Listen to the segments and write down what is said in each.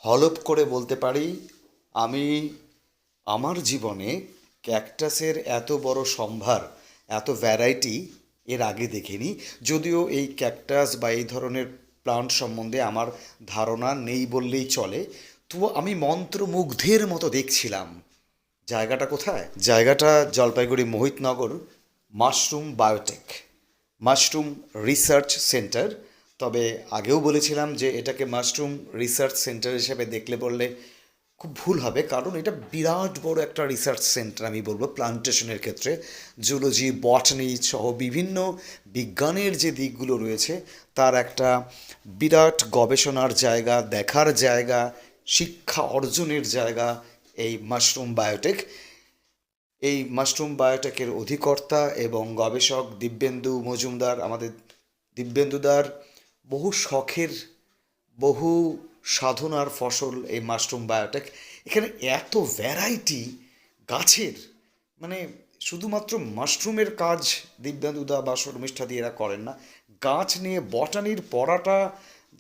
হলফ করে বলতে পারি আমি আমার জীবনে ক্যাকটাসের এত বড় সম্ভার, এত ভ্যারাইটি এর আগে দেখিনি। যদিও এই ক্যাকটাস বা এই ধরনের প্লান্ট সম্বন্ধে আমার ধারণা নেই বললেই চলে, তবু আমি মন্ত্রমুগ্ধের মতো দেখছিলাম। জায়গাটা কোথায়? জায়গাটা Jalpaiguri Mohitnagar mushroom biotech, mushroom research centre. তবে আগেও বলেছিলাম যে এটাকে মাশরুম রিসার্চ সেন্টার হিসেবে দেখলে বললে খুব ভুল হবে, কারণ এটা বিরাট বড় একটা রিসার্চ সেন্টার আমি বলবো প্লান্টেশনের ক্ষেত্রে। জুলজি, বটানি সহ বিভিন্ন বিজ্ঞানের যে দিকগুলো রয়েছে তার একটা বিরাট গবেষণার জায়গা, দেখার জায়গা, শিক্ষা অর্জনের জায়গা এই মাশরুম বায়োটেক। এই মাশরুম বায়োটেকের অধিকর্তা এবং গবেষক দিব্যেন্দু মজুমদার, আমাদের দিব্যেন্দুদার বহু শখের, বহু সাধনার ফসল এই মাশরুম বায়োটেক। এখানে এত ভ্যারাইটি গাছের, মানে শুধুমাত্র মাশরুমের কাজ দিব্যেন্দুদা বা শর্মিষ্ঠা দিয়ে এরা করেন না, গাছ নিয়ে বটানির পড়াটা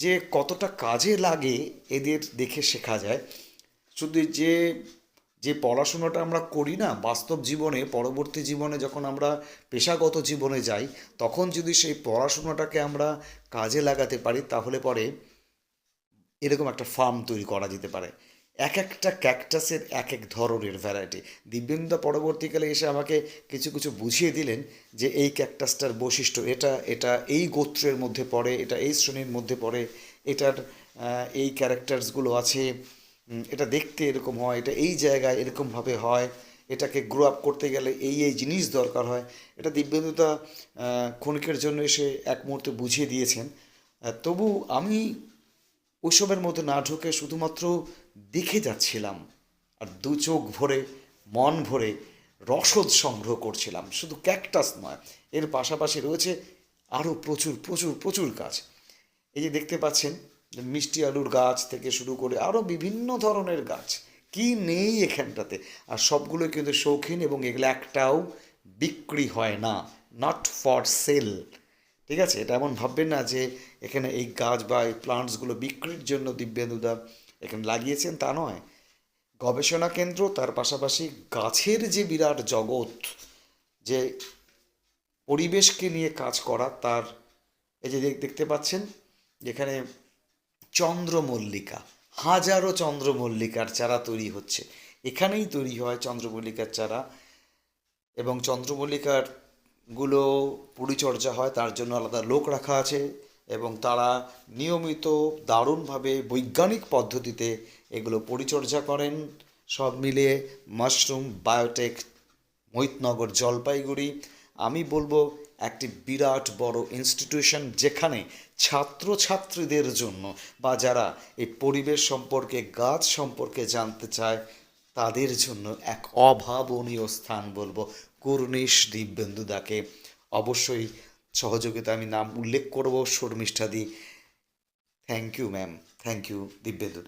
যে কতটা কাজে লাগে এদের দেখে শেখা যায়। শুধু যে যে পড়াশোনাটা আমরা করি না বাস্তব জীবনে, পরবর্তী জীবনে যখন আমরা পেশাগত জীবনে যাই, তখন যদি সেই পড়াশোনাটাকে আমরা কাজে লাগাতে পারি তাহলে পরে এরকম একটা ফার্ম তৈরি করা যেতে পারে। এক একটা ক্যাকটাসের এক এক ধরনের ভ্যারাইটি। দিব্যেন্দু পরবর্তীকালে এসে আমাকে কিছু কিছু বুঝিয়ে দিলেন যে এই ক্যাকটাসটার বৈশিষ্ট্য এটা, এটা এই গোত্রের মধ্যে পড়ে, এটা এই শ্রেণীর মধ্যে পড়ে, এটার এই ক্যারেক্টার্সগুলো আছে, এটা দেখতে এরকম হয়, এটা এই জায়গায় এরকমভাবে হয়, এটাকে গ্রো আপ করতে গেলে এই এই জিনিস দরকার হয়। এটা দিব্যেন্দুদা ক্ষণিকের জন্য এসে এক মুহূর্তে বুঝিয়ে দিয়েছেন। তবু আমি ওইসবের মধ্যে না ঢুকে শুধুমাত্র দেখে যাচ্ছিলাম, আর দু চোখ ভরে, মন ভরে রসদ সংগ্রহ করছিলাম। শুধু ক্যাকটাস নয়, এর পাশাপাশি রয়েছে আরও প্রচুর প্রচুর প্রচুর গাছ। এই যে দেখতে পাচ্ছেন, মিষ্টি আলুর গাছ থেকে শুরু করে আরও বিভিন্ন ধরনের গাছ, কি নেই এখানটাতে। আর সবগুলো কিন্তু শৌখিন, এবং এগুলো একটাও বিক্রি হয় না, নট ফর সেল। ঠিক আছে, এটা এমন ভাববেন না যে এখানে এই গাছ বা এই প্লান্টসগুলো বিক্রির জন্য দিব্যেন্দুদা এখানে লাগিয়েছেন, তা নয়। গবেষণা কেন্দ্র, তার পাশাপাশি গাছের যে বিরাট জগৎ, যে পরিবেশকে নিয়ে কাজ করা, তার এই যে দেখতে পাচ্ছেন যেখানে চন্দ্রমল্লিকা, হাজারো চন্দ্রমল্লিকার চারা তৈরি হচ্ছে। এখানেই তৈরি হয় চন্দ্রমল্লিকার চারা, এবং চন্দ্রমল্লিকার গুলো পরিচর্যা হয়, তার জন্য আলাদা লোক রাখা আছে, এবং তারা নিয়মিত দারুণভাবে বৈজ্ঞানিক পদ্ধতিতে এগুলো পরিচর্যা করেন। সব মিলিয়ে মাশরুম বায়োটেক মোহিতনগর জলপাইগুড়ি, আমি বলবো একটি বিরাট বড় ইনস্টিটিউশন, যেখানে ছাত্রছাত্রীদের জন্য বা যারা এই পরিবেশ সম্পর্কে, গাছ সম্পর্কে জানতে চায়, তাদের জন্য এক অভাবনীয় স্থান বলবো। কর্নিশ দিব্যেন্দুদাকে অবশ্যই সহযোগিতা আমি নাম উল্লেখ করব, শর্মিষ্ঠাদি। Thank you ma'am, thank you দিব্যেন্দুদা।